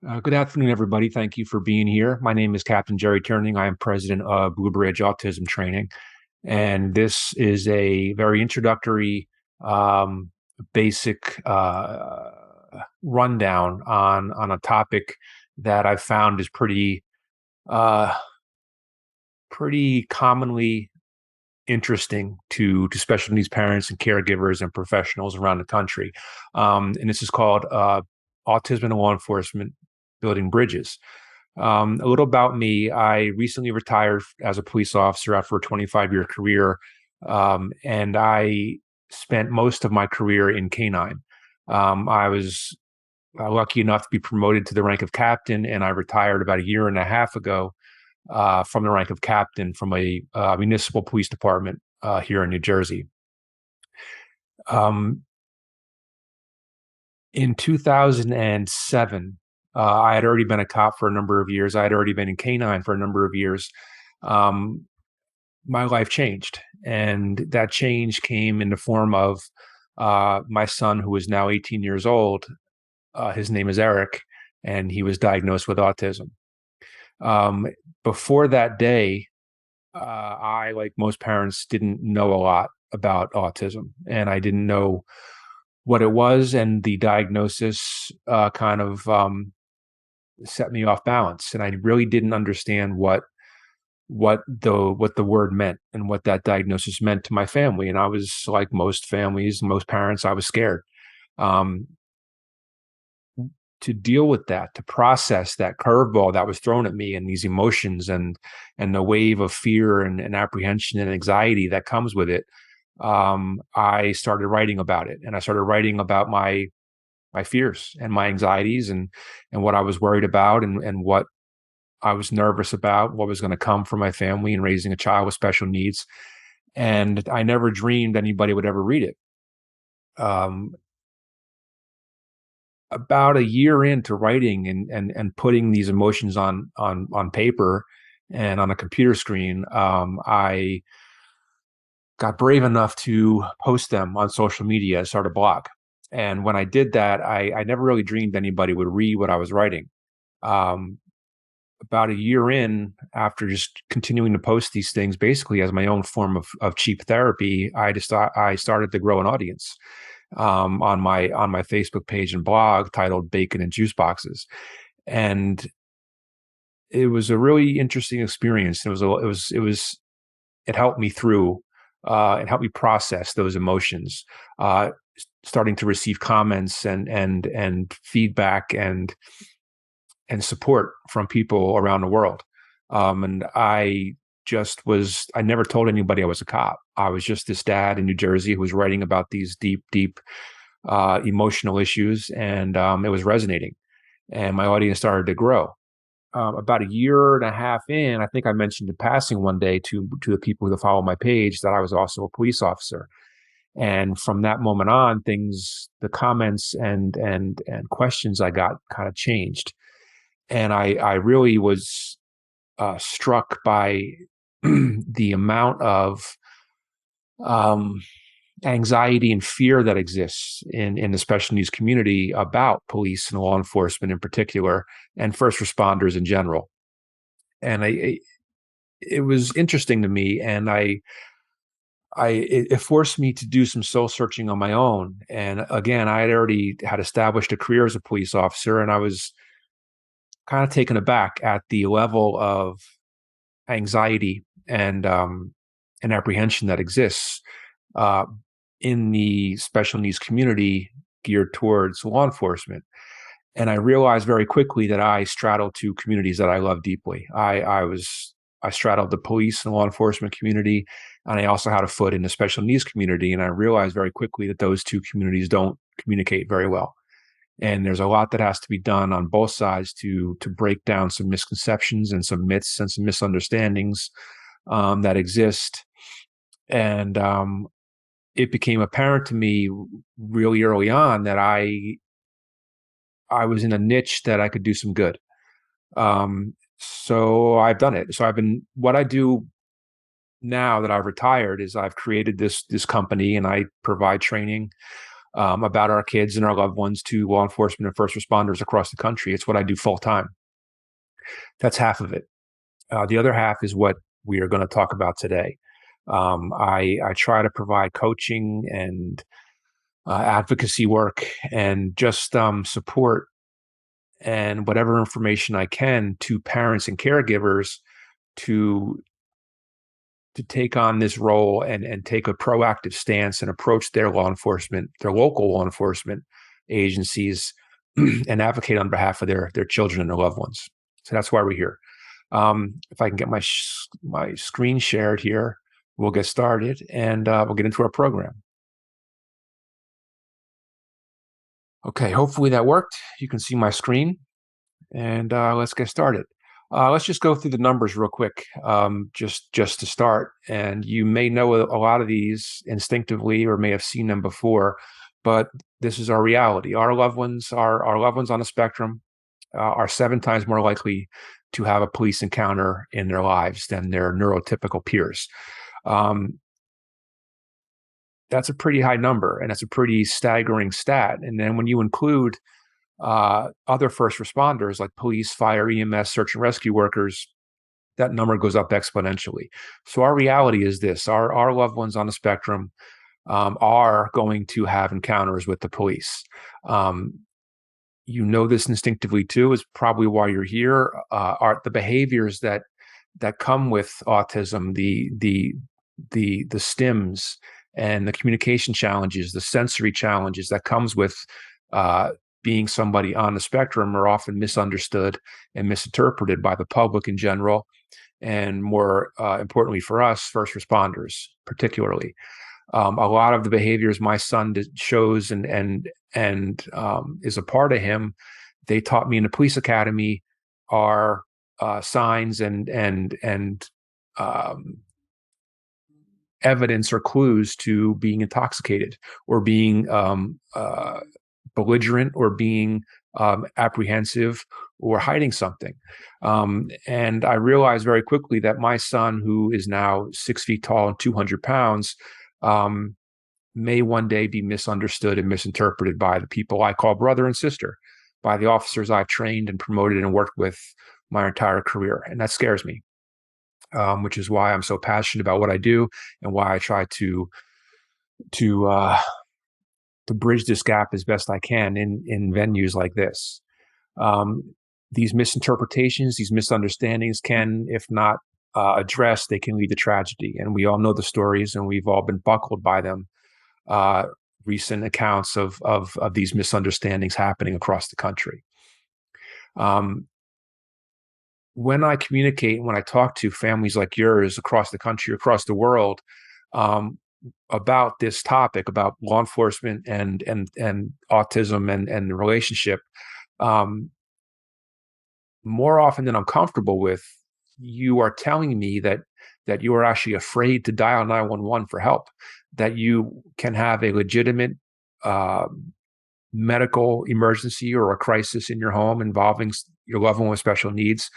Good afternoon, everybody. Thank you for being here. My name is Captain Jerry Turning. I am president of Blue Bridge Autism Training. And this is a very introductory, um, basic rundown on a topic that I've found is uh, pretty commonly interesting to special needs parents and caregivers and professionals around the country. And this is called Autism and Law Enforcement Building Bridges. A little about me. I recently retired as a police officer after a 25-year career, and I spent most of my career in canine. I was lucky enough to be promoted to the rank of captain, and I retired about a year and a half ago from the rank of captain from a municipal police department here in New Jersey. Um, in 2007, I had already been a cop for a number of years. I had already been in canine for a number of years. Um, my life changed, and that change came in the form of my son, who is now 18 years old. His name is Eric, and he was diagnosed with autism. Um, Before that day, I, like most parents, didn't know a lot about autism, and I didn't know what it was, and the diagnosis kind of set me off balance, and I really didn't understand what the word meant and what that diagnosis meant to my family. And I was like most families, most parents, I was scared. Um, to deal with that, to process that curveball that was thrown at me and these emotions and the wave of fear and apprehension and anxiety that comes with it, I started writing about it, and I started writing about my fears and my anxieties and what I was worried about and what I was nervous about, what was going to come from my family and raising a child with special needs. And I never dreamed anybody would ever read it. Um, about a year into writing and putting these emotions on paper and on a computer screen, I got brave enough to post them on social media, start a blog. And when I did that, I never really dreamed anybody would read what I was writing. Um, about a year in, after just continuing to post these things basically as my own form of cheap therapy, I started to grow an audience on my Facebook page and blog titled Bacon and Juice Boxes. And it was a really interesting experience. It helped me through, it helped me process those emotions, starting to receive comments and feedback and support from people around the world. And I never told anybody I was a cop. I was just this dad in New Jersey who was writing about these deep emotional issues, and it was resonating, and my audience started to grow. About a year and a half in, I think I mentioned in passing one day to the people who follow my page that I was also a police officer. And from that moment on, the comments and questions I got kind of changed. And I really was struck by the amount of um, anxiety and fear that exists in the special needs community about police and law enforcement in particular, and first responders in general. And it was interesting to me, and it forced me to do some soul searching on my own. And again, I had already had established a career as a police officer, and I was kind of taken aback at the level of anxiety and apprehension that exists uh, in the special needs community geared towards law enforcement. And I realized very quickly that I straddled two communities that I love deeply. I straddled the police and law enforcement community, and I also had a foot in the special needs community. And I realized very quickly that those two communities don't communicate very well. And there's a lot that has to be done on both sides to break down some misconceptions and some myths and some misunderstandings that exist. And it became apparent to me really early on that I was in a niche that I could do some good. So I've done it. So what I do now that I've retired is I've created this company, and I provide training about our kids and our loved ones to law enforcement and first responders across the country. It's what I do full time. That's half of it. The other half is what we are going to talk about today. I try to provide coaching and advocacy work and just support and whatever information I can to parents and caregivers to take on this role and take a proactive stance and approach their law enforcement, their local law enforcement agencies, and advocate on behalf of their children and their loved ones. So that's why we're here. If I can get my screen shared here, we'll get started and we'll get into our program. Okay, hopefully that worked. You can see my screen, and let's get started. Let's just go through the numbers real quick, just to start. And you may know a lot of these instinctively or may have seen them before, but this is our reality. Our loved ones on the spectrum are 7 times more likely to have a police encounter in their lives than their neurotypical peers. That's a pretty high number, and that's a pretty staggering stat. And then when you include other first responders like police, fire, EMS, search and rescue workers, that number goes up exponentially. So our reality is this: our loved ones on the spectrum are going to have encounters with the police. You know this instinctively too, is probably why you're here. Are the behaviors that come with autism, the stims and the communication challenges, the sensory challenges that comes with being somebody on the spectrum are often misunderstood and misinterpreted by the public in general, and more importantly for us, first responders particularly. A lot of the behaviors my son shows and is a part of him, they taught me in the police academy, are signs and evidence or clues to being intoxicated or being belligerent or being apprehensive or hiding something. And I realized very quickly that my son, who is now 6 feet tall and 200 pounds, may one day be misunderstood and misinterpreted by the people I call brother and sister, by the officers I've trained and promoted and worked with my entire career. And that scares me, which is why I'm so passionate about what I do and why I try to bridge this gap as best I can in venues like this. These misinterpretations, these misunderstandings can, if not addressed, they can lead to tragedy. And we all know the stories, and we've all been buckled by them. Recent accounts of these misunderstandings happening across the country. When I communicate, when I talk to families like yours across the country, across the world, about this topic, about law enforcement and autism and the relationship, more often than I'm comfortable with, you are telling me that you are actually afraid to dial 911 for help, that you can have a legitimate medical emergency or a crisis in your home involving your loved one with special needs,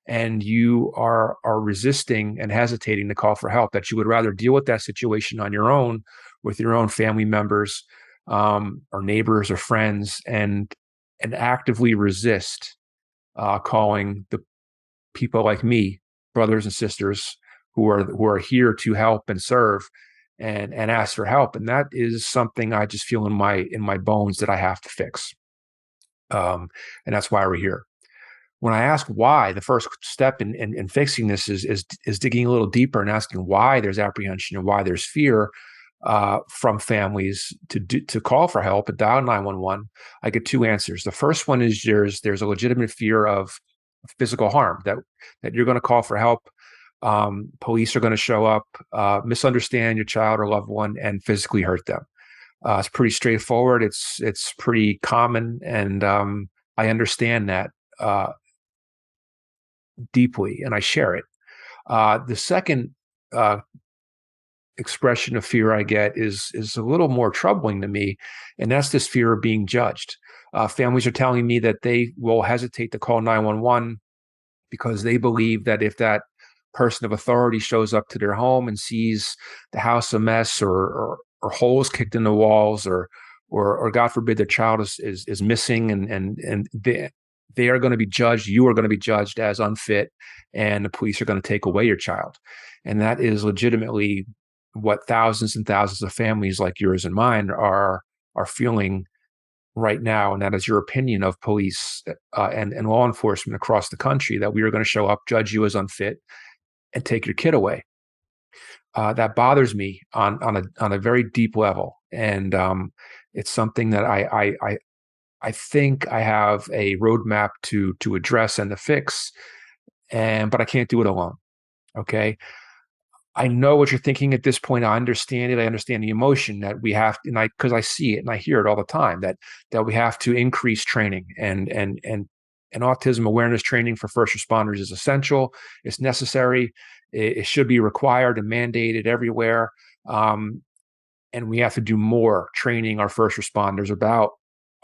and you are resisting and hesitating to call for help, that you would rather deal with that situation on your own with your own family members or neighbors or friends, and actively resist calling the people like me, brothers and sisters who are here to help and serve and ask for help. And that is something I just feel in my bones that I have to fix. And that's why we're here. When I ask why, the first step in fixing this is digging a little deeper and asking why there's apprehension and why there's fear from families to call for help and dial 911. I get 2 answers. The first one is there's a legitimate fear of physical harm, that you're going to call for help. Police are going to show up, misunderstand your child or loved one, and physically hurt them. It's pretty straightforward. It's pretty common, and I understand that deeply, and I share it. The second expression of fear I get is a little more troubling to me, and that's this fear of being judged. Families are telling me that they will hesitate to call 911 because they believe that if that person of authority shows up to their home and sees the house a mess or holes kicked in the walls or or God forbid their child is missing, and they are going to be judged. You are going to be judged as unfit, and the police are going to take away your child. And that is legitimately what thousands and thousands of families like yours and mine are feeling right now. And that is your opinion of police and law enforcement across the country, that we are going to show up, judge you as unfit, and take your kid away. That bothers me on a very deep level, and it's something that I think I have a roadmap to address and to fix, but I can't do it alone. Okay, I know what you're thinking at this point. I understand it. I understand the emotion that we have, and because I see it and I hear it all the time, that we have to increase training, and autism awareness training for first responders is essential. It's necessary. It should be required and mandated everywhere. And we have to do more training our first responders about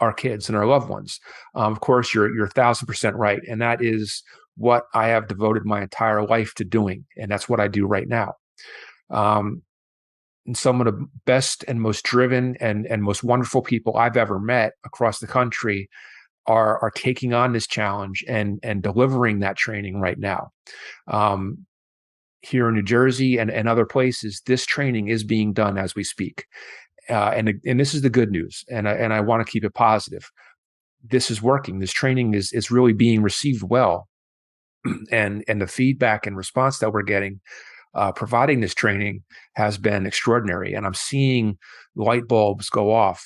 our kids and our loved ones. Of course, you're 1,000% right, and that is what I have devoted my entire life to doing, and that's what I do right now. And some of the best and most driven and most wonderful people I've ever met across the country are taking on this challenge and delivering that training right now. Here in New Jersey and other places, this training is being done as we speak. And this is the good news, and I want to keep it positive. This is working. This training is really being received well, and the feedback and response that we're getting providing this training has been extraordinary. And I'm seeing light bulbs go off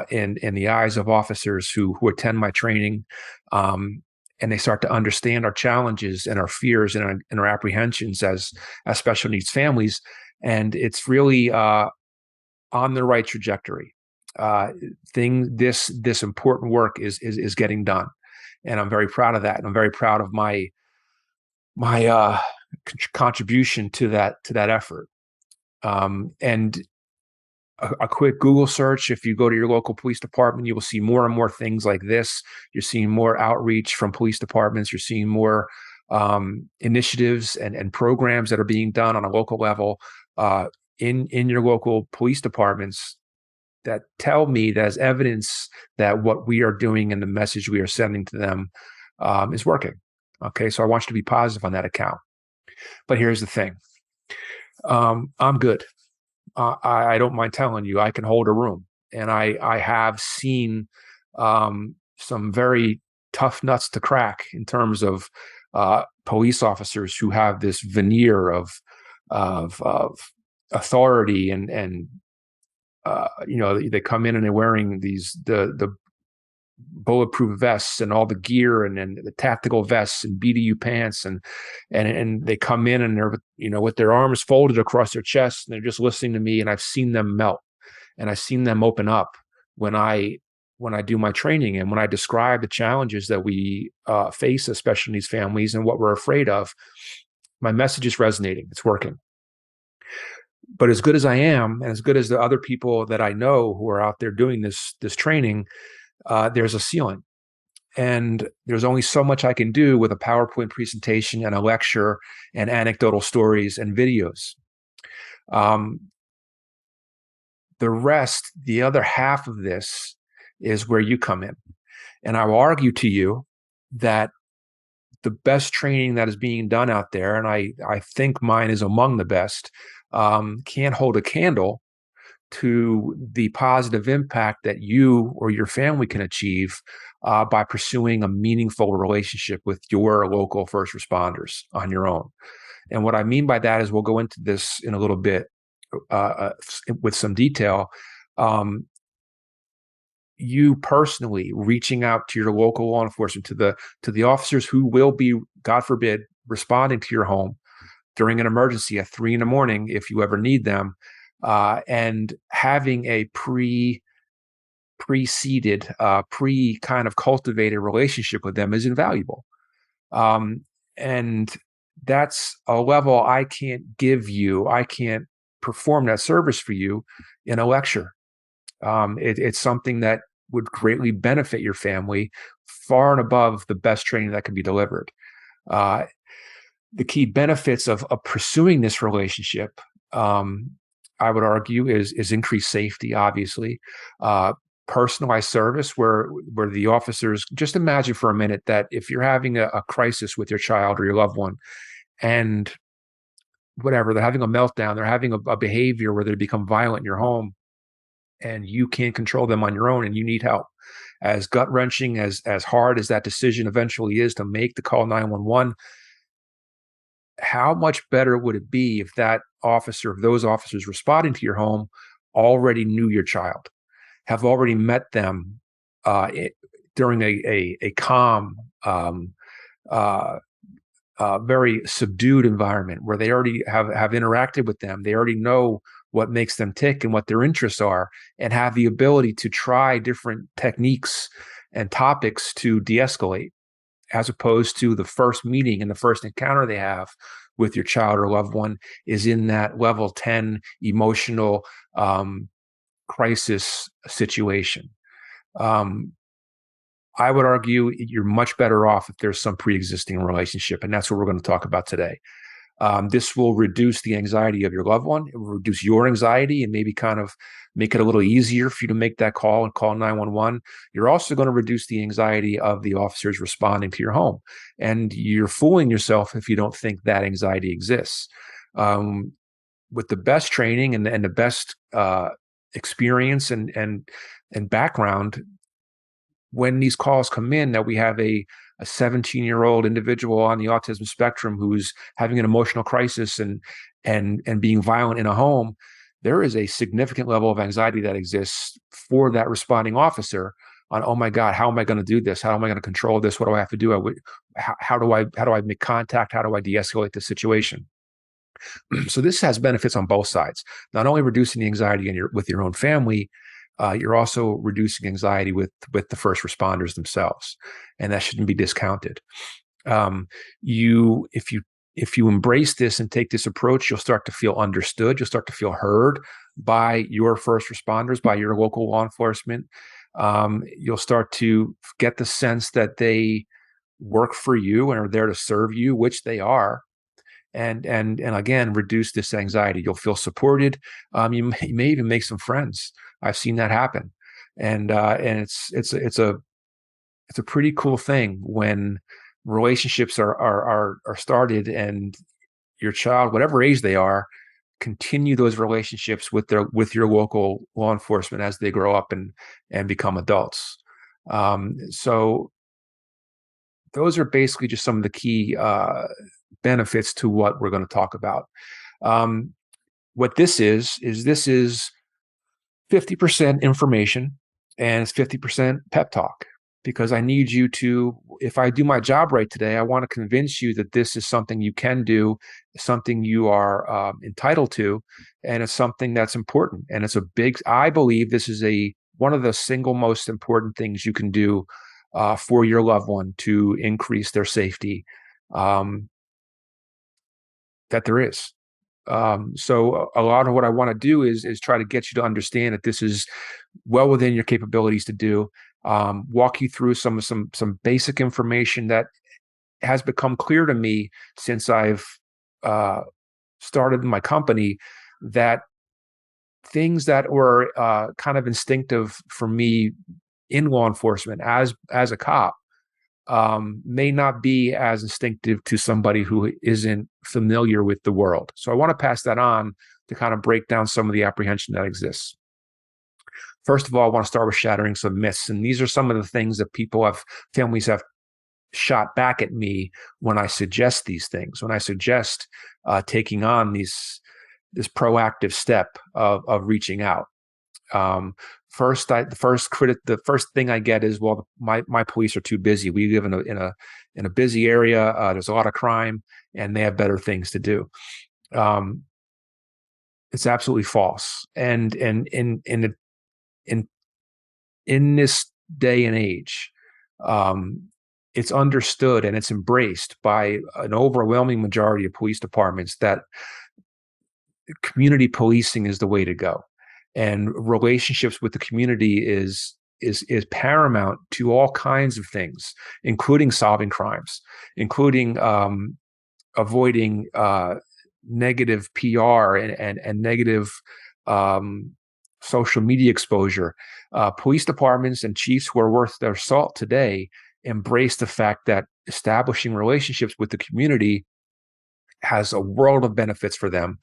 in the eyes of officers who attend my training, and they start to understand our challenges and our fears and our apprehensions as special needs families. And it's really on the right trajectory. This important work is getting done, and I'm very proud of that. And I'm very proud of my contribution to that effort. And a quick Google search, if you go to your local police department, you will see more and more things like this. You're seeing more outreach from police departments. You're seeing more initiatives and programs that are being done on a local level in your local police departments that tell me that as evidence that what we are doing and the message we are sending to them is working. Okay, so I want you to be positive on that account. But here's the thing. I'm good. I don't mind telling you, I can hold a room. And I have seen some very tough nuts to crack in terms of police officers who have this veneer of authority, and they come in and they're wearing the bulletproof vests and all the gear and the tactical vests and BDU pants, and they come in and they're with their arms folded across their chest, and they're just listening to me. And I've seen them melt, and I've seen them open up when I do my training, and when I describe the challenges that we face as special needs families and what we're afraid of. My message is resonating. It's working. But as good as I am, and as good as the other people that I know who are out there doing this training, there's a ceiling, and there's only so much I can do with a PowerPoint presentation and a lecture and anecdotal stories and videos. The rest, the other half of this, is where you come in. And I will argue to you that the best training that is being done out there, and I think mine is among the best, can't hold a candle to the positive impact that you or your family can achieve by pursuing a meaningful relationship with your local first responders on your own. And what I mean by that is, we'll go into this in a little bit with some detail. You personally reaching out to your local law enforcement, to the officers who will be, God forbid, responding to your home during an emergency at 3 a.m. if you ever need them, and having a preceded, kind of cultivated relationship with them is invaluable. And that's a level I can't give you. I can't perform that service for you in a lecture. It's something that would greatly benefit your family, far and above the best training that can be delivered. The key benefits of pursuing this relationship I would argue, is increased safety, obviously. Uh, Personalized service, where the officers, just imagine for a minute that if you're having a crisis with your child or your loved one, and whatever, they're having a meltdown, they're having a behavior where they become violent in your home, and you can't control them on your own, and you need help. As gut wrenching, as hard as that decision eventually is to make, to call 911, how much better would it be if that officer, if those officers responding to your home already knew your child, have already met them during a calm, uh, very subdued environment where they already have interacted with them. They already know what makes them tick and what their interests are, and have the ability to try different techniques and topics to de-escalate, as opposed to the first meeting and the first encounter they have with your child or loved one is in that level 10 emotional crisis situation. Um, I would argue you're much better off if there's some pre-existing relationship, and that's what we're going to talk about today. This will reduce the anxiety of your loved one. It will reduce your anxiety and maybe kind of make it a little easier for you to make that call and call 911. You're also going to reduce the anxiety of the officers responding to your home. And you're fooling yourself if you don't think that anxiety exists. With the best training and the best experience and background, when these calls come in that we have a 17-year-old individual on the autism spectrum who's having an emotional crisis and being violent in a home, there is a significant level of anxiety that exists for that responding officer on, oh my God, how am I going to do this? How am I going to control this? What do I have to do? How do I make contact? How do I de-escalate the situation? So this has benefits on both sides. Not only reducing the anxiety with your own family, you're also reducing anxiety with the first responders themselves, and that shouldn't be discounted. You if you embrace this and take this approach, you'll start to feel understood. You'll start to feel heard by your first responders, by your local law enforcement. You'll start to get the sense that they work for you and are there to serve you, which they are. And again, reduce this anxiety. You'll feel supported. You may even make some friends. I've seen that happen, and it's a pretty cool thing when relationships are started, and your child, whatever age they are, continue those relationships with your local law enforcement as they grow up and become adults. So those are basically just some of the key benefits to what we're going to talk about. What this is 50% information and it's 50% pep talk, because I need you to, if I do my job right today, I want to convince you that this is something you can do, something you are entitled to, and it's something that's important. And it's I believe this is one of the single most important things you can do for your loved one to increase their safety that there is. So a lot of what I want to do is try to get you to understand that this is well within your capabilities to do. Walk you through some basic information that has become clear to me since I've started my company, that things that were kind of instinctive for me in law enforcement as a cop may not be as instinctive to somebody who isn't familiar with the world. So I want to pass that on to kind of break down some of the apprehension that exists. First of all, I want to start with shattering some myths. And these are some of the things that families have shot back at me when I suggest these things, when I suggest taking on this proactive step of reaching out. The first thing I get is, well, my police are too busy. We live in a busy area. There's a lot of crime, and they have better things to do. It's absolutely false. And in this day and age, it's understood and it's embraced by an overwhelming majority of police departments that community policing is the way to go. And relationships with the community is paramount to all kinds of things, including solving crimes, including avoiding negative PR and negative social media exposure. Police departments and chiefs who are worth their salt today embrace the fact that establishing relationships with the community has a world of benefits for them,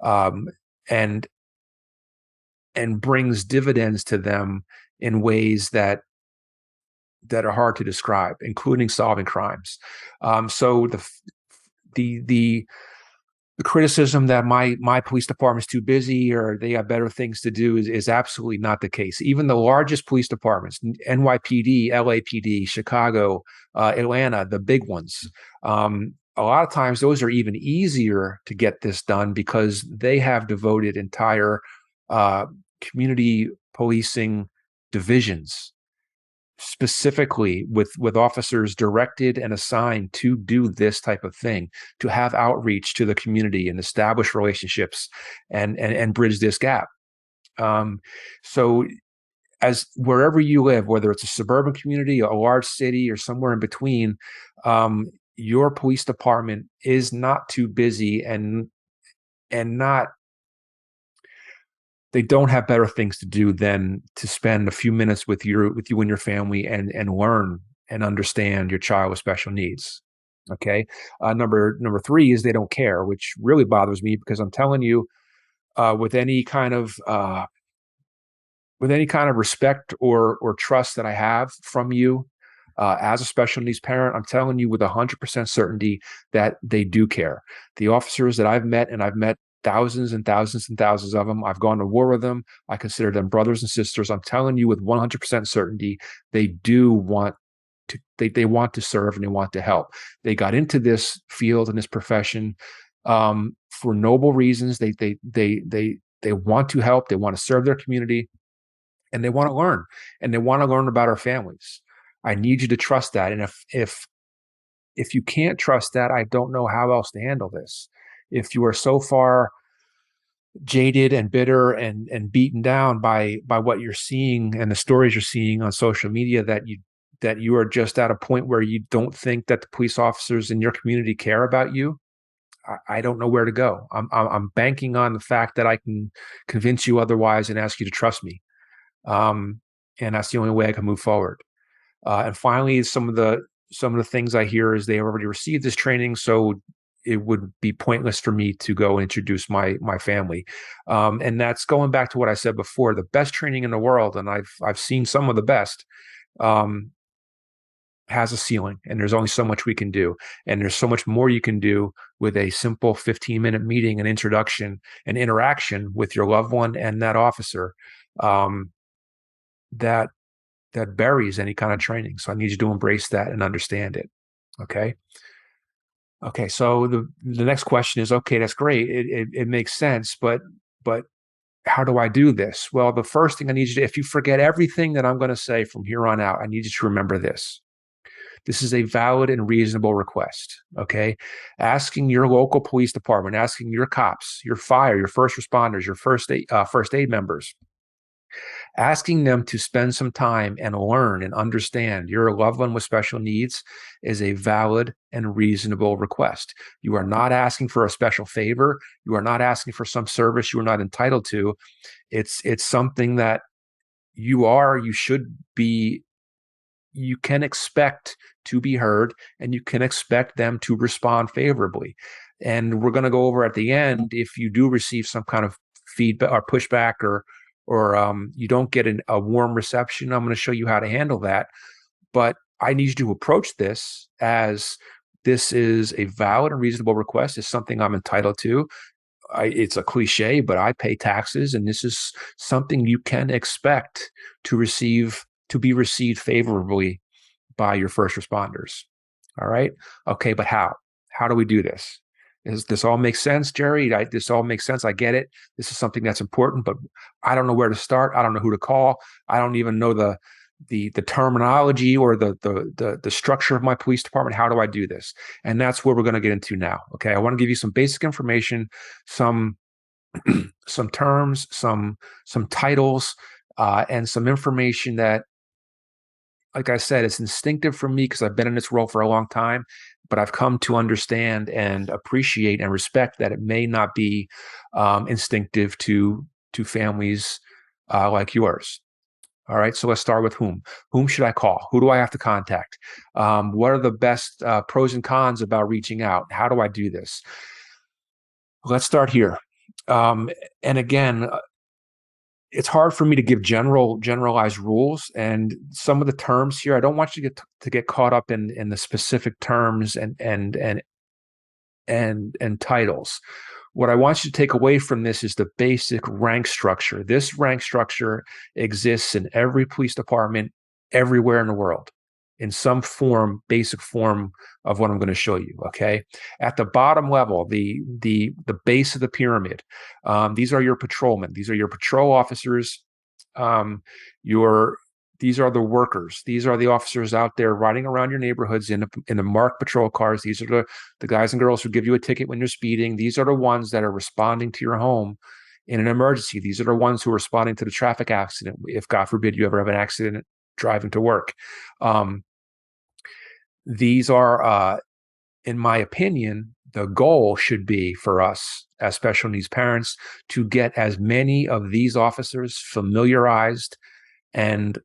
um, and brings dividends to them in ways that are hard to describe, including solving crimes. So the criticism that my police department's too busy or they have better things to do is absolutely not the case. Even the largest police departments, NYPD, LAPD, Chicago, Atlanta, the big ones, a lot of times those are even easier to get this done because they have devoted entire community policing divisions specifically with officers directed and assigned to do this type of thing, to have outreach to the community and establish relationships and bridge this gap. So as wherever you live, whether it's a suburban community, a large city, or somewhere in between, your police department is not too busy and not they don't have better things to do than to spend a few minutes with you and your family and learn and understand your child with special needs. Okay. Number three is they don't care, which really bothers me because I'm telling you, with any kind of respect or trust that I have from you as a special needs parent, I'm telling you with 100% certainty that they do care. The officers that I've met, and I've met thousands and thousands and thousands of them, I've gone to war with them, I consider them brothers and sisters. I'm telling you with 100% certainty, they do want to, they want to serve and they want to help. They got into this field and this profession for noble reasons. They want to help, they want to serve their community, and they want to learn, and they want to learn about our families. I need you to trust that. And if you can't trust that, I don't know how else to handle this. If you are so far jaded and bitter and beaten down by what you're seeing and the stories you're seeing on social media that you are just at a point where you don't think that the police officers in your community care about you, I don't know where to go. I'm banking on the fact that I can convince you otherwise and ask you to trust me. And that's the only way I can move forward. And finally, some of the things I hear is they already received this training, so it would be pointless for me to go introduce my family. And that's going back to what I said before. The best training in the world, and I've seen some of the best, has a ceiling, and there's only so much we can do. And there's so much more you can do with a simple 15-minute meeting, an introduction, an interaction with your loved one and that officer, that buries any kind of training. So I need you to embrace that and understand it. Okay. Okay. So the next question is, okay, that's great. It makes sense, but how do I do this? Well, the first thing I need you to, if you forget everything that I'm going to say from here on out, I need you to remember this. This is a valid and reasonable request. Okay. Asking your local police department, asking your cops, your fire, your first responders, your first aid members, asking them to spend some time and learn and understand your loved one with special needs is a valid and reasonable request. You are not asking for a special favor. You are not asking for some service you are not entitled to. It's something that you should be, you can expect to be heard, and you can expect them to respond favorably. And we're going to go over at the end, if you do receive some kind of feedback or pushback, or you don't get a warm reception, I'm going to show you how to handle that. But I need you to approach this as this is a valid and reasonable request. It's something I'm entitled to. It's a cliche, but I pay taxes, and this is something you can expect to be received favorably by your first responders. All right. Okay. But how? How do we do this? Does this all make sense, Jerry? This all makes sense. I get it. This is something that's important, but I don't know where to start. I don't know who to call. I don't even know the terminology or the structure of my police department. How do I do this? And that's where we're going to get into now. Okay. I want to give you some basic information, some terms, some titles, and some information that, like I said, it's instinctive for me because I've been in this role for a long time, but I've come to understand and appreciate and respect that it may not be instinctive to to families like yours. All right, so let's start with whom. Whom should I call? Who do I have to contact? What are the best pros and cons about reaching out? How do I do this? Let's start here. And again, it's hard for me to give generalized rules, and some of the terms here, I don't want you to get caught up in the specific terms and titles. What I want you to take away from this is the basic rank structure. This rank structure exists in every police department everywhere in the world in some form, basic form of what I'm going to show you. Okay. At the bottom level, the base of the pyramid, these are your patrolmen. These are your patrol officers. Your These are the workers. These are the officers out there riding around your neighborhoods in the marked patrol cars. These are the guys and girls who give you a ticket when you're speeding. These are the ones that are responding to your home in an emergency. These are the ones who are responding to the traffic accident, if God forbid you ever have an accident driving to work. These are, in my opinion, the goal should be for us as special needs parents to get as many of these officers familiarized and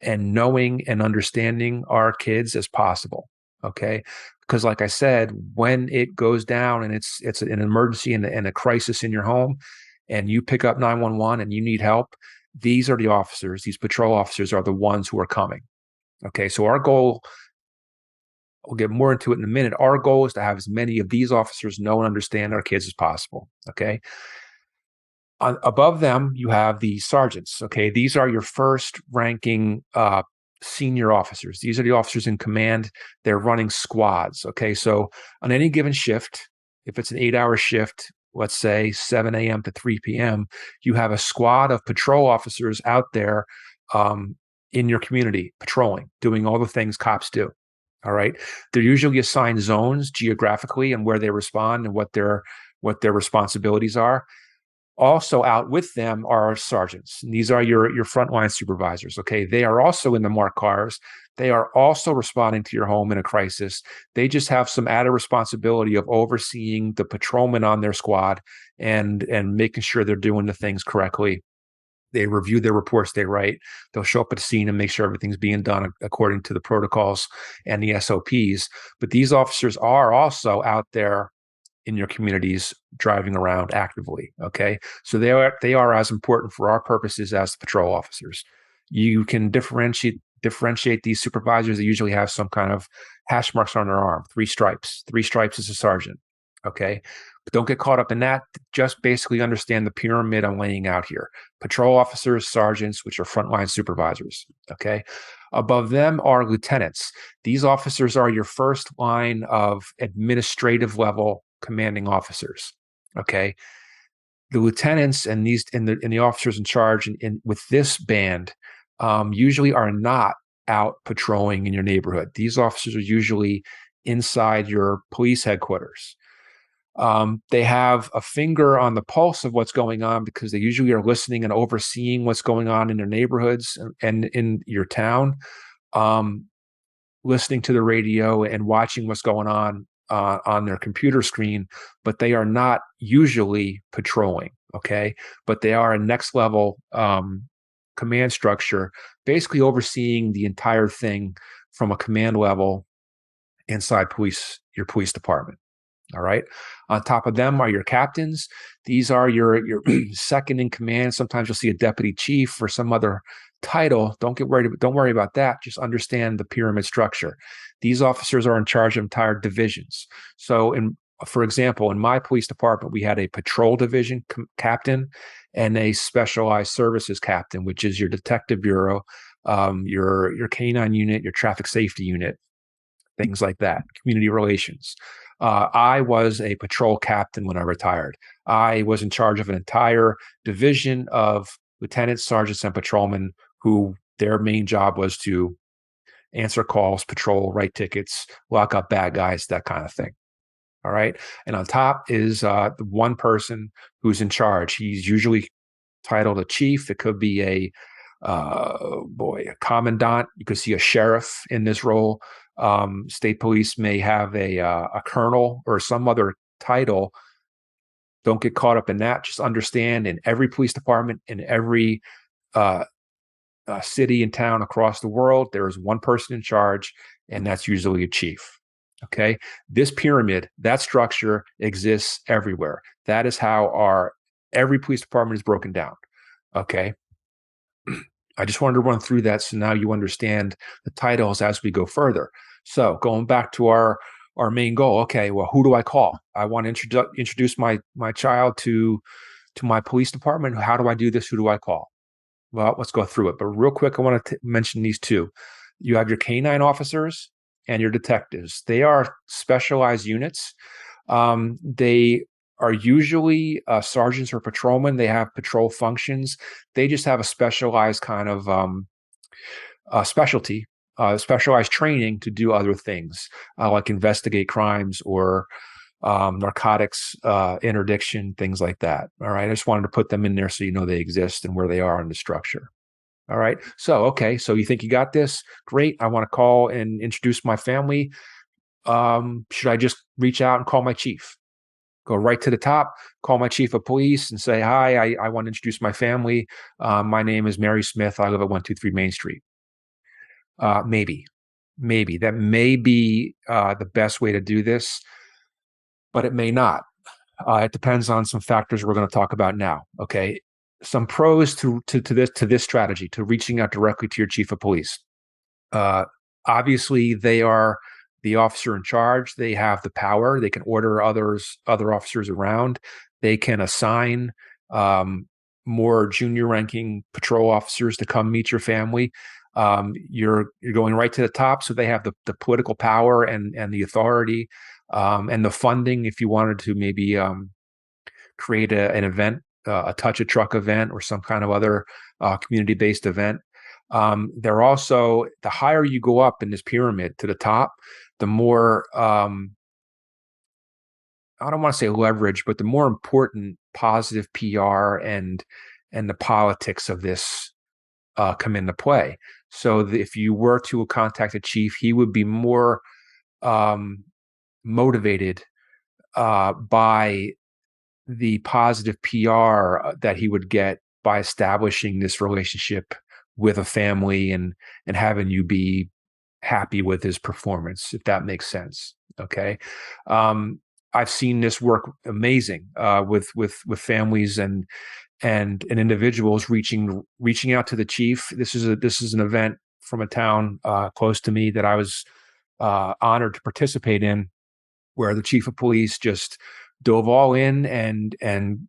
knowing and understanding our kids as possible. Okay. Because like I said, when it goes down and it's an emergency and a crisis in your home and you pick up 911 and you need help, these are the officers, these patrol officers are the ones who are coming. Okay. So our goal, we'll get more into it in a minute. Our goal is to have as many of these officers know and understand our kids as possible. Okay. Above them, you have the sergeants. Okay, these are your first ranking senior officers. These are the officers in command. They're running squads. Okay, so on any given shift, if it's an 8-hour shift, let's say 7 a.m. to 3 p.m., you have a squad of patrol officers out there in your community patrolling, doing all the things cops do. All right, they're usually assigned zones geographically and where they respond and what their responsibilities are. Also out with them are sergeants. And these are your frontline supervisors. Okay. They are also in the marked cars. They are also responding to your home in a crisis. They just have some added responsibility of overseeing the patrolmen on their squad and making sure they're doing the things correctly. They review their reports they write. They'll show up at the scene and make sure everything's being done according to the protocols and the SOPs. But these officers are also out there in your communities driving around actively. Okay. So they are as important for our purposes as the patrol officers. You can differentiate these supervisors. They usually have some kind of hash marks on their arm, 3 stripes. 3 stripes is a sergeant. Okay. But don't get caught up in that. Just basically understand the pyramid I'm laying out here. Patrol officers, sergeants, which are frontline supervisors. Okay. Above them are lieutenants. These officers are your first line of administrative level commanding officers. Okay. The lieutenants and the officers in charge with this band usually are not out patrolling in your neighborhood. These officers are usually inside your police headquarters. They have a finger on the pulse of what's going on because they usually are listening and overseeing what's going on in their neighborhoods and in your town, listening to the radio and watching what's going on their computer screen, but they are not usually patrolling. Okay. But they are a next level command structure, basically overseeing the entire thing from a command level inside your police department. All right. On top of them are your captains. These are your second in command. Sometimes you'll see a deputy chief or some other title. Don't worry about that. Just understand the pyramid structure. These officers are in charge of entire divisions. So for example, in my police department, we had a patrol division captain and a specialized services captain, which is your detective bureau, your canine unit, your traffic safety unit, things like that, community relations. I was a patrol captain when I retired. I was in charge of an entire division of lieutenants, sergeants, and patrolmen who their main job was to answer calls, patrol, write tickets, lock up bad guys, that kind of thing. All right. And on top is the one person who's in charge. He's usually titled a chief. It could be a commandant. You could see a sheriff in this role. State police may have a colonel or some other title Don't get caught up in that. Just understand in every police department, in every uh, city and town across the world, there is one person in charge, and that's usually a chief. Okay. This pyramid, that structure exists everywhere. That is how every police department is broken down. Okay. I just wanted to run through that so now you understand the titles as we go further. So going back to our main goal. Okay, well, who do I call? I want to introduce my child to my police department. How do I do this? Who do I call? Well, let's go through it. But real quick, I want to mention these two. You have your canine officers and your detectives. They are specialized units. They are usually sergeants or patrolmen. They have patrol functions. They just have a specialized kind of specialty, specialized training to do other things, like investigate crimes or narcotics interdiction, things like that. All right. I just wanted to put them in there so you know they exist and where they are in the structure. All right. So, okay. So you think you got this? Great. I want to call and introduce my family. Should I just reach out and call my chief? Go right to the top, call my chief of police and say, hi, I want to introduce my family. My name is Mary Smith. I live at 123 Main Street. Maybe that may be the best way to do this, but it may not. It depends on some factors we're going to talk about now. Okay. Some pros to this strategy, to reaching out directly to your chief of police. Obviously, they are the officer in charge. They have the power. They can order other officers around. They can assign more junior ranking patrol officers to come meet your family. You're going right to the top, so they have the political power and the authority and the funding. If you wanted to maybe create an event, a touch a truck event, or some kind of other community-based event. They're also, the higher you go up in this pyramid to the top, the more, I don't want to say leverage, but the more important positive PR and the politics of this come into play. So if you were to contact a chief, he would be more motivated by the positive PR that he would get by establishing this relationship with a family and having you be happy with his performance, if that makes sense. Okay. I've seen this work amazing with families and individuals reaching out to the chief. This is an event from a town close to me that I was honored to participate in, where the chief of police just dove all in and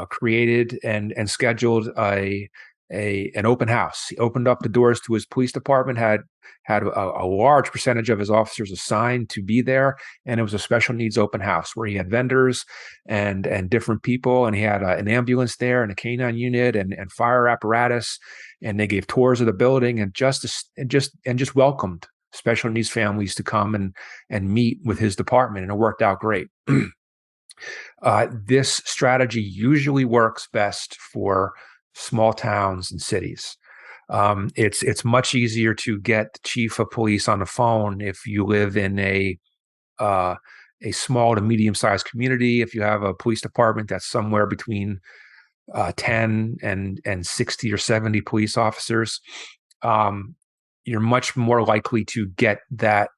created and scheduled an open house. He opened up the doors to his police department, had a large percentage of his officers assigned to be there, and it was a special needs open house where he had vendors and different people, and he had an ambulance there and a canine unit and fire apparatus, and they gave tours of the building and just welcomed special needs families to come and meet with his department, and it worked out great. This strategy usually works best for small towns and cities. It's much easier to get the chief of police on the phone if you live in a small to medium-sized community. If you have a police department that's somewhere between 10 and 60 or 70 police officers, you're much more likely to get that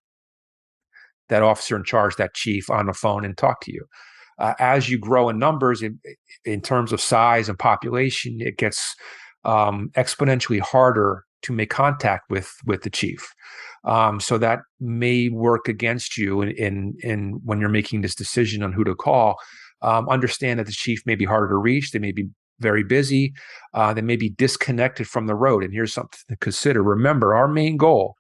officer in charge, that chief, on the phone and talk to you. As you grow in numbers, in terms of size and population, it gets exponentially harder to make contact with the chief. So that may work against you in when you're making this decision on who to call. Understand that the chief may be harder to reach. They may be very busy. They may be disconnected from the road. And here's something to consider. Remember, our main goal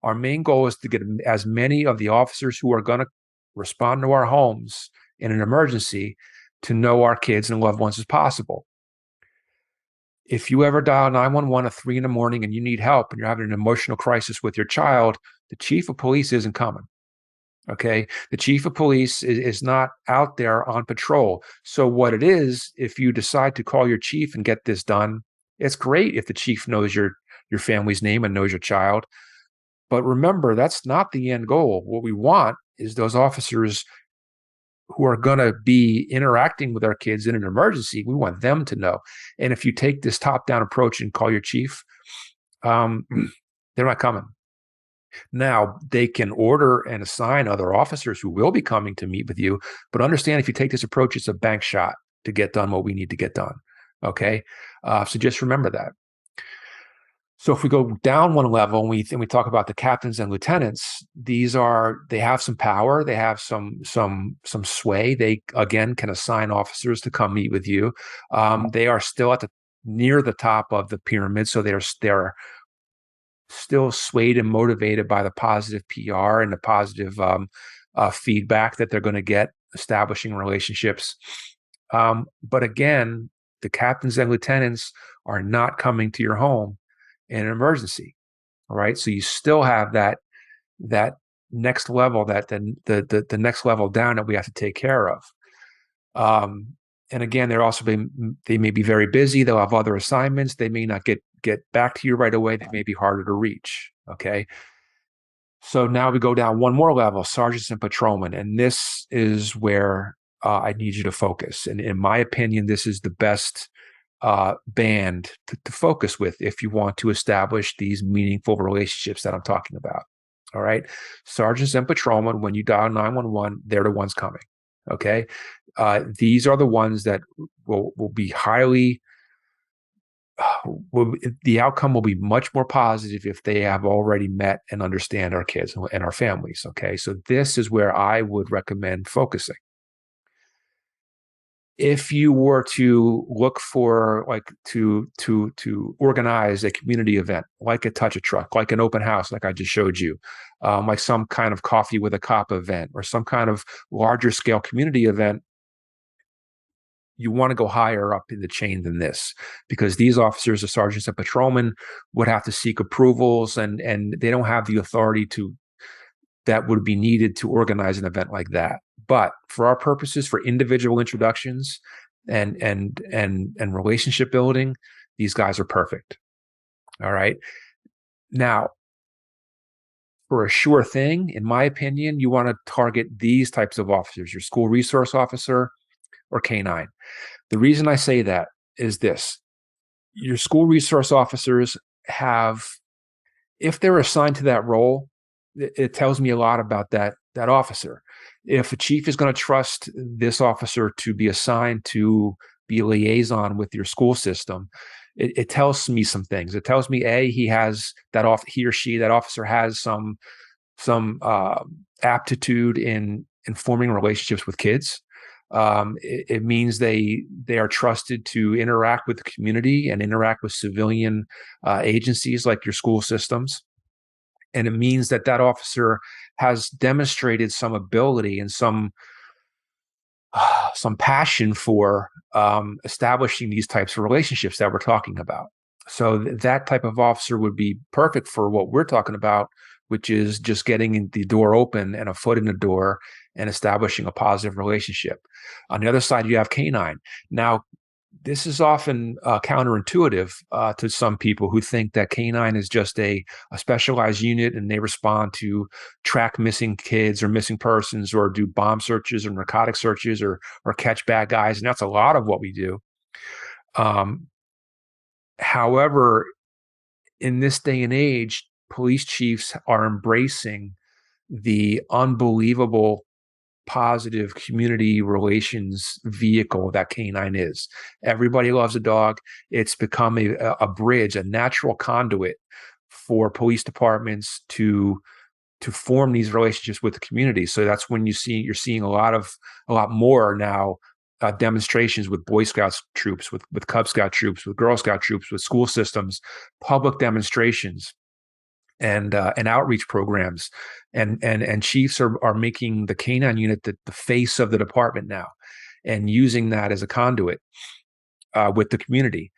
is to get as many of the officers who are going to respond to our homes in an emergency to know our kids and loved ones as possible. If you ever dial 911 at 3 a.m. and you need help and you're having an emotional crisis with your child, the chief of police isn't coming. Okay. The chief of police is not out there on patrol. So what it is, if you decide to call your chief and get this done, it's great if the chief knows your family's name and knows your child. But remember, that's not the end goal. What we want is those officers who are going to be interacting with our kids in an emergency, we want them to know. And if you take this top-down approach and call your chief, they're not coming. Now, they can order and assign other officers who will be coming to meet with you, but understand if you take this approach, it's a bank shot to get done what we need to get done. Okay, so just remember that. So if we go down one level and we talk about the captains and lieutenants, they have some power, they have some sway. They again can assign officers to come meet with you. They are still near the top of the pyramid, so they're still swayed and motivated by the positive PR and the positive feedback that they're going to get establishing relationships. But again, the captains and lieutenants are not coming to your home in an emergency. All right. So you still have that next level, the next level down that we have to take care of. And again, they may be very busy. They'll have other assignments. They may not get back to you right away. They may be harder to reach. Okay. So now we go down one more level, sergeants and patrolmen. And this is where I need you to focus. And in my opinion, this is the best band to focus with if you want to establish these meaningful relationships that I'm talking about. All right. Sergeants and patrolmen, when you dial 911, they're the ones coming. Okay. These are the ones that will be the outcome will be much more positive if they have already met and understand our kids and our families. Okay. So this is where I would recommend focusing. If you were to look for to organize a community event, like a touch a truck, like an open house, like I just showed you, like some kind of coffee with a cop event or some kind of larger scale community event, you want to go higher up in the chain than this, because these officers, the sergeants and patrolmen, would have to seek approvals, and they don't have the authority that would be needed to organize an event like that. But for our purposes, for individual introductions and relationship building, these guys are perfect. All right. Now, for a sure thing, in my opinion, you want to target these types of officers: your school resource officer or K-9. The reason I say that is this: your school resource officers have, if they're assigned to that role, it tells me a lot about that officer. If a chief is going to trust this officer to be assigned to be a liaison with your school system, it tells me some things. It tells me, he has that officer has some aptitude in forming relationships with kids. It means they are trusted to interact with the community and interact with civilian agencies like your school systems. And it means that officer has demonstrated some ability and some passion for establishing these types of relationships that we're talking about. So that type of officer would be perfect for what we're talking about, which is just getting the door open and a foot in the door and establishing a positive relationship. On the other side, you have K-9. Now, this is often counterintuitive to some people who think that K-9 is just a specialized unit and they respond to track missing kids or missing persons or do bomb searches or narcotic searches or catch bad guys. And that's a lot of what we do. However, in this day and age, police chiefs are embracing the unbelievable positive community relations vehicle that K-9 is. Everybody loves a dog. It's become a bridge, a natural conduit for police departments to form these relationships with the community. So that's when you're seeing a lot more now demonstrations with Boy Scouts troops, with Cub Scout troops, with Girl Scout troops, with school systems, public demonstrations, and outreach programs, and chiefs are making the K-9 unit the face of the department now, and using that as a conduit with the community.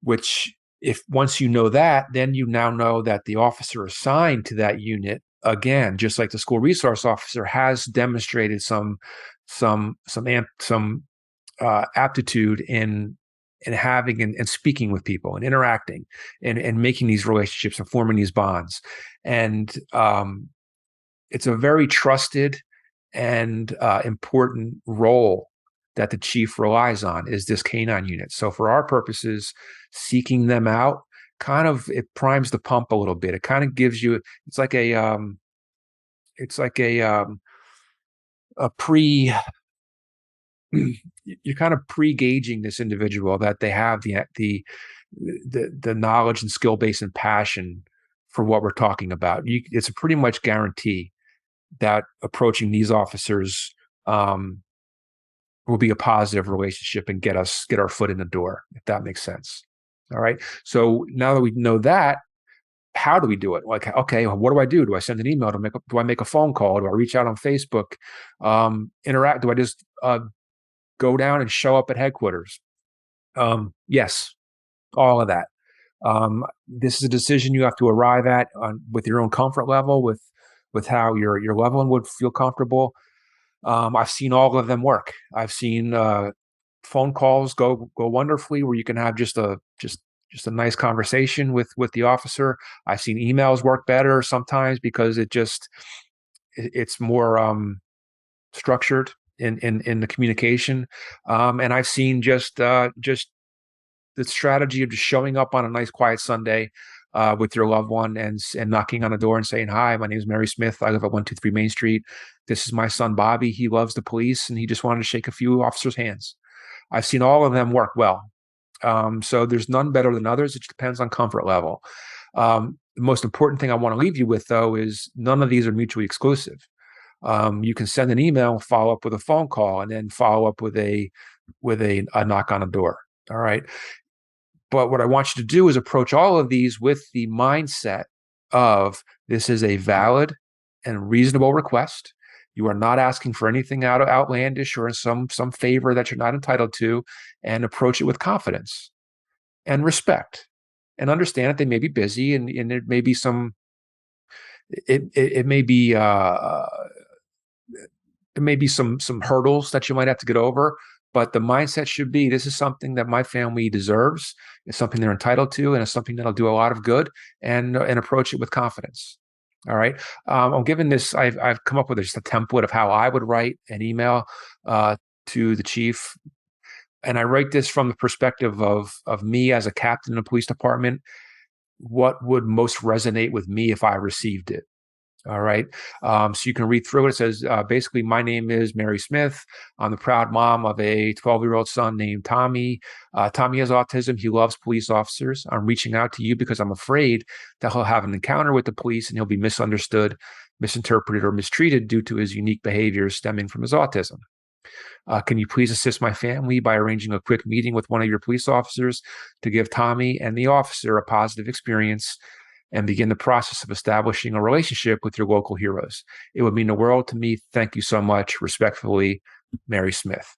Which, if once you know that, then you now know that the officer assigned to that unit, again, just like the school resource officer, has demonstrated some aptitude in having and speaking with people and interacting and making these relationships and forming these bonds. And it's a very trusted and important role that the chief relies on is this canine unit. So for our purposes, seeking them out it primes the pump a little bit. It kind of gives you, it's like a pre you're kind of pre-gauging this individual that they have the knowledge and skill base and passion for what we're talking about. It's a pretty much guarantee that approaching these officers will be a positive relationship and get our foot in the door, if that makes sense. All right. So now that we know that, how do we do it? Like, okay, what do I do? Do I send an email? Do I make a phone call? Do I reach out on Facebook? Interact? Do I just go down and show up at headquarters? Yes, all of that. This is a decision you have to arrive at with your own comfort level, with how your loved one would feel comfortable. I've seen all of them work. I've seen phone calls go wonderfully, where you can have just a nice conversation with the officer. I've seen emails work better sometimes because it's more structured in the communication. And I've seen just the strategy of just showing up on a nice quiet Sunday with your loved one and knocking on the door and saying, "Hi, my name is Mary Smith. I live at 123 Main Street. This is my son, Bobby. He loves the police and he just wanted to shake a few officers' hands." I've seen all of them work well. So there's none better than others. It depends on comfort level. The most important thing I want to leave you with, though, is none of these are mutually exclusive. You can send an email, follow up with a phone call, and then follow up with a knock on a door. All right. But what I want you to do is approach all of these with the mindset of this is a valid and reasonable request. You are not asking for anything outlandish or some favor that you're not entitled to, and approach it with confidence and respect, and understand that they may be busy and it may be there may be some hurdles that you might have to get over. But the mindset should be, this is something that my family deserves. It's something they're entitled to, and it's something that'll do a lot of good, and approach it with confidence. All right. I'm giving this, I've come up with just a template of how I would write an email to the chief. And I write this from the perspective of me as a captain in a police department. What would most resonate with me if I received it? All right. So you can read through it. It says, basically, my name is Mary Smith. I'm the proud mom of a 12-year-old son named Tommy. Tommy has autism. He loves police officers. I'm reaching out to you because I'm afraid that he'll have an encounter with the police and he'll be misunderstood, misinterpreted, or mistreated due to his unique behaviors stemming from his autism. Can you please assist my family by arranging a quick meeting with one of your police officers to give Tommy and the officer a positive experience and begin the process of establishing a relationship with your local heroes? It would mean the world to me. Thank you so much. Respectfully, Mary Smith.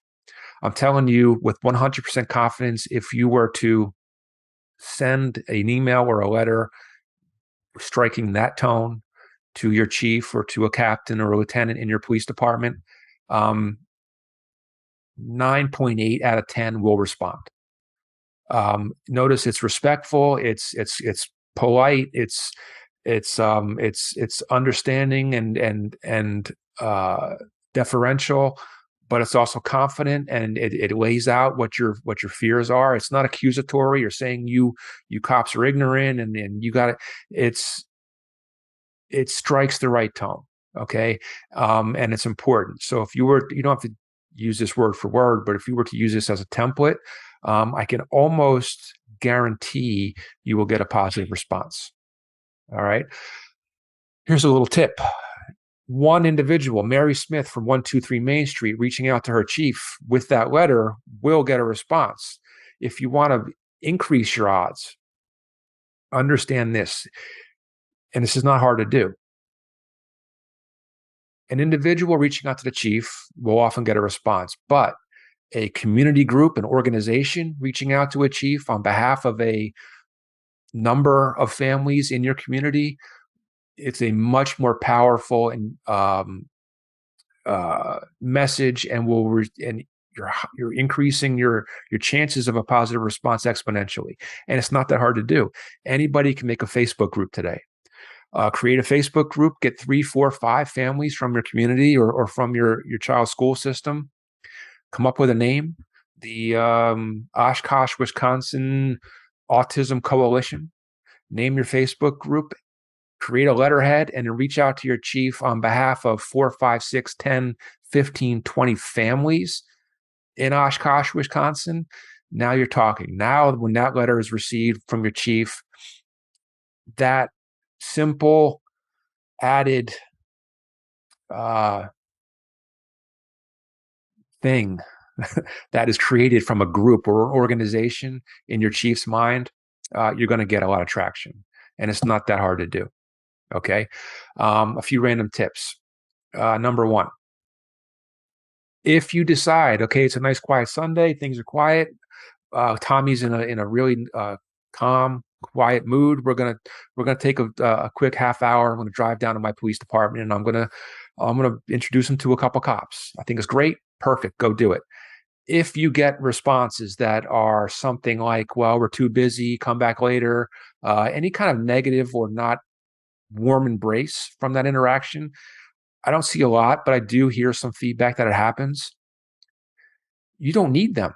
I'm telling you with 100% confidence, if you were to send an email or a letter striking that tone to your chief or to a captain or a lieutenant in your police department, 9.8 out of 10 will respond. Notice it's respectful. It's polite. It's understanding and deferential, but it's also confident, and it lays out what your fears are. It's not accusatory or saying you cops are ignorant and you got it. It strikes the right tone. Okay. And it's important. So if you don't have to use this word for word, but if you were to use this as a template, I can almost guarantee you will get a positive response. All right. Here's a little tip. One individual, Mary Smith from 123 Main Street, reaching out to her chief with that letter will get a response. If you want to increase your odds, understand this, and this is not hard to do. An individual reaching out to the chief will often get a response, but a community group, an organization reaching out to a chief on behalf of a number of families in your community, it's a much more powerful and message, and you're increasing your chances of a positive response exponentially. And it's not that hard to do. Anybody can make a Facebook group today. Create a Facebook group, get 3, 4, 5 families from your community or from your child's school system. Come up with a name. The Oshkosh, Wisconsin Autism Coalition. Name your Facebook group, create a letterhead, and then reach out to your chief on behalf of 4, 5, 6, 10, 15, 20 families in Oshkosh, Wisconsin. Now you're talking. Now, when that letter is received from your chief, that simple added thing that is created from a group or organization in your chief's mind, you're going to get a lot of traction. And it's not that hard to do. Okay. A few random tips. Number one, if you decide, okay, it's a nice quiet Sunday, things are quiet, Tommy's in a really calm, quiet mood. We're gonna take a quick half hour. I'm gonna drive down to my police department, and I'm gonna introduce him to a couple cops. I think it's great. Perfect. Go do it. If you get responses that are something like, well, we're too busy, come back later, any kind of negative or not warm embrace from that interaction, I don't see a lot, but I do hear some feedback that it happens. You don't need them.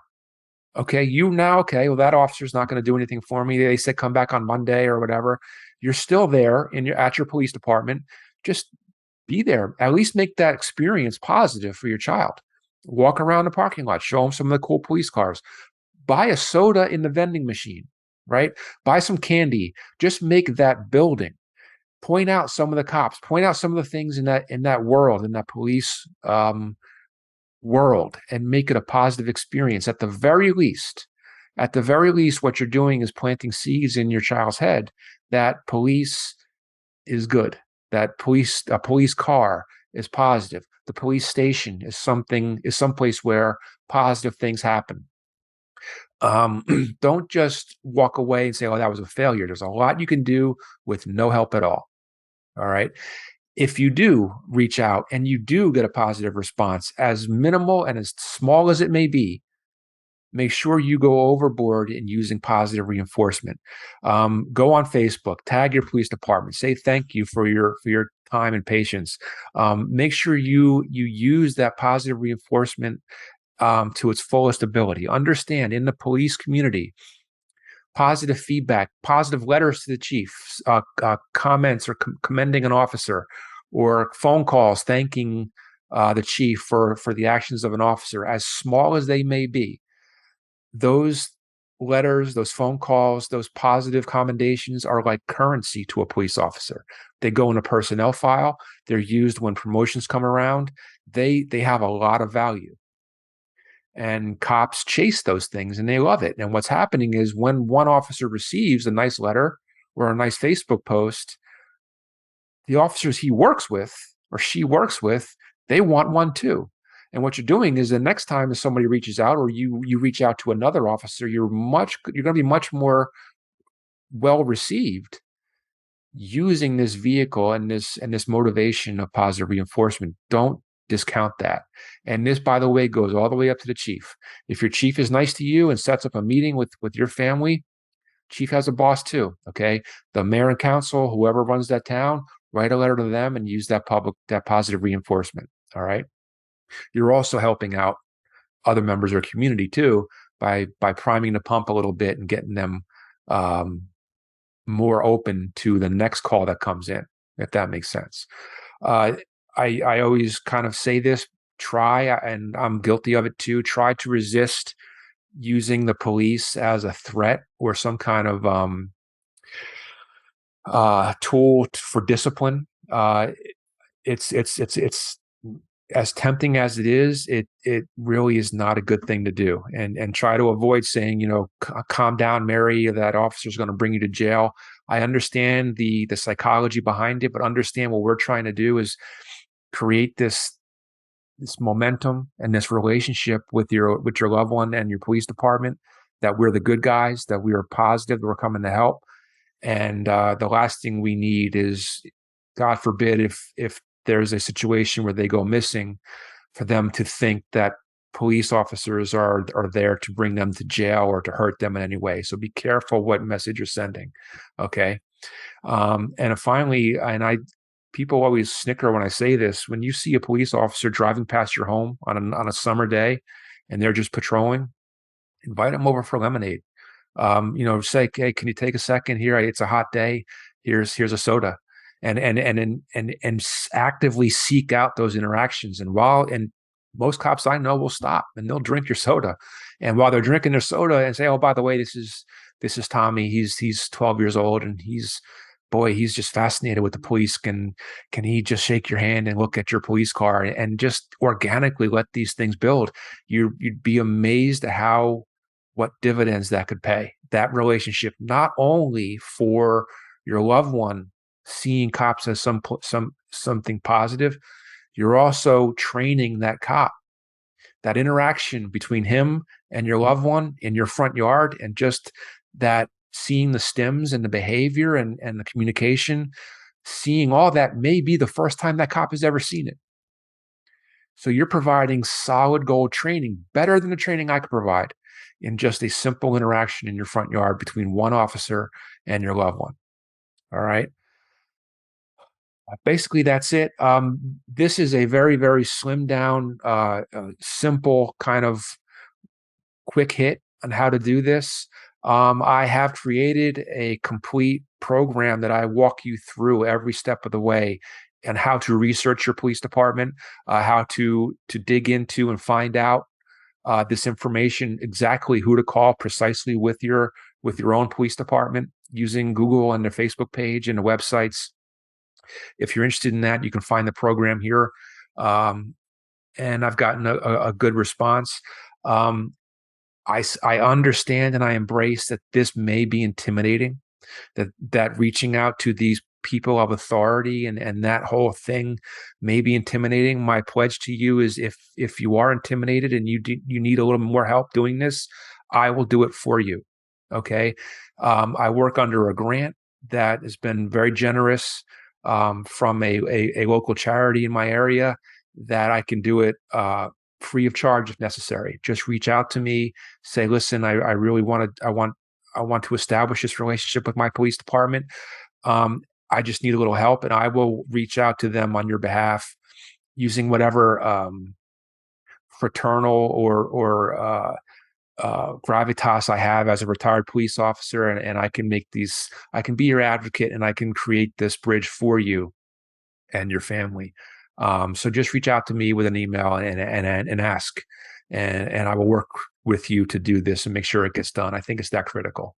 Okay, okay, well, that officer's not going to do anything for me. They said come back on Monday or whatever. You're still there at your police department. Just be there. At least make that experience positive for your child. Walk around the parking lot, show them some of the cool police cars. Buy a soda in the vending machine, right? Buy some candy. Just make that building. Point out some of the cops. Point out some of the things in that world, in that police world, and make it a positive experience. At the very least, what you're doing is planting seeds in your child's head that police is good, that a police car is positive, the police station is someplace where positive things happen. Don't just walk away and say, oh, that was a failure. There's a lot you can do with no help at all. All right. If you do reach out and you do get a positive response, as minimal and as small as it may be, make sure you go overboard in using positive reinforcement. Go on Facebook, tag your police department, say thank you for your time and patience. Make sure you use that positive reinforcement to its fullest ability. Understand, in the police community, positive feedback, positive letters to the chief, comments or commending an officer, or phone calls thanking the chief for the actions of an officer, as small as they may be. Those letters, those phone calls, those positive commendations are like currency to a police officer. They go in a personnel file. They're used when promotions come around. They have a lot of value. And cops chase those things and they love it. And what's happening is when one officer receives a nice letter or a nice Facebook post, the officers he works with or she works with, they want one too. And what you're doing is the next time if somebody reaches out or you reach out to another officer, you're going to be much more well received using this vehicle and this motivation of positive reinforcement. Don't discount that. And this, by the way, goes all the way up to the chief. If your chief is nice to you and sets up a meeting with your family, chief has a boss too. Okay. The mayor and council, whoever runs that town, write a letter to them and use that positive reinforcement. All right. You're also helping out other members of your community too by priming the pump a little bit and getting them more open to the next call that comes in, if that makes sense. I always kind of say this, and I'm guilty of it too, try to resist using the police as a threat or some kind of tool for discipline. It's as tempting as it is, it really is not a good thing to do. And try to avoid saying, calm down, Mary, that officer's going to bring you to jail. I understand the psychology behind it, but understand what we're trying to do is create this momentum and this relationship with your loved one and your police department, that we're the good guys, that we are positive, that we're coming to help. And the last thing we need is, God forbid, if there's a situation where they go missing, for them to think that police officers are there to bring them to jail or to hurt them in any way. So be careful what message you're sending. Okay. And finally, people always snicker when I say this. When you see a police officer driving past your home on a summer day, and they're just patrolling, invite them over for lemonade. Say, hey, can you take a second here? It's a hot day. Here's a soda, and actively seek out those interactions. And most cops I know will stop and they'll drink your soda, and while they're drinking their soda, and say, oh, by the way, this is Tommy. He's 12 years old, and he's just fascinated with the police. Can he just shake your hand and look at your police car, and just organically let these things build? You'd be amazed at what dividends that could pay. That relationship, not only for your loved one seeing cops as something positive, you're also training that cop. That interaction between him and your loved one in your front yard, and just that seeing the stems and the behavior and the communication, seeing all that may be the first time that cop has ever seen it. So you're providing solid gold training, better than the training I could provide, in just a simple interaction in your front yard between one officer and your loved one. All right. Basically, that's it. This is a very, very slimmed down, simple kind of quick hit on how to do this. I have created a complete program that I walk you through every step of the way, and how to research your police department, how to dig into and find out this information, exactly who to call precisely with your own police department, using Google and their Facebook page and the websites. If you're interested in that, you can find the program here. And I've gotten a good response. I understand and I embrace that this may be intimidating, that reaching out to these people of authority and that whole thing may be intimidating. My pledge to you is, if you are intimidated and you need a little more help doing this, I will do it for you. Okay. I work under a grant that has been very generous, from a local charity in my area, that I can do it free of charge if necessary. Just reach out to me, say, listen, I really I want to establish this relationship with my police department. I just need a little help, and I will reach out to them on your behalf, using whatever fraternal or gravitas I have as a retired police officer, and I can I can be your advocate, and I can create this bridge for you and your family. So just reach out to me with an email and ask, and I will work with you to do this and make sure it gets done. I think it's that critical.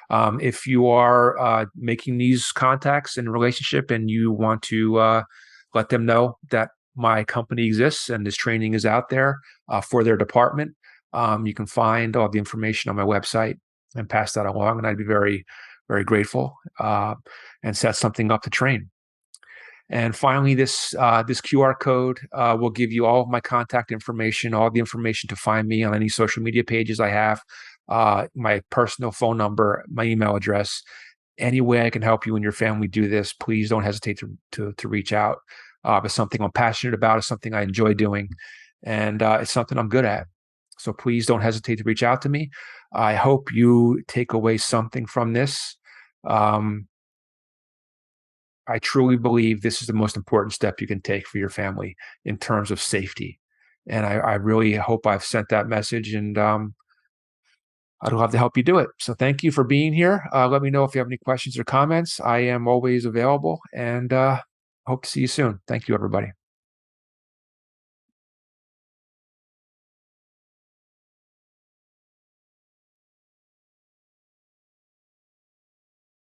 If you are making these contacts in a relationship and you want to let them know that my company exists and this training is out there for their department, you can find all the information on my website and pass that along, and I'd be very, very grateful, and set something up to train. And finally, this QR code will give you all of my contact information, all the information to find me on any social media pages I have, my personal phone number, my email address. Any way I can help you and your family do this, please don't hesitate to reach out. It's something I'm passionate about. It's something I enjoy doing, and it's something I'm good at. So please don't hesitate to reach out to me. I hope you take away something from this. I truly believe this is the most important step you can take for your family in terms of safety. And I really hope I've sent that message, and I'd love to help you do it. So thank you for being here. Let me know if you have any questions or comments. I am always available, and hope to see you soon. Thank you, everybody.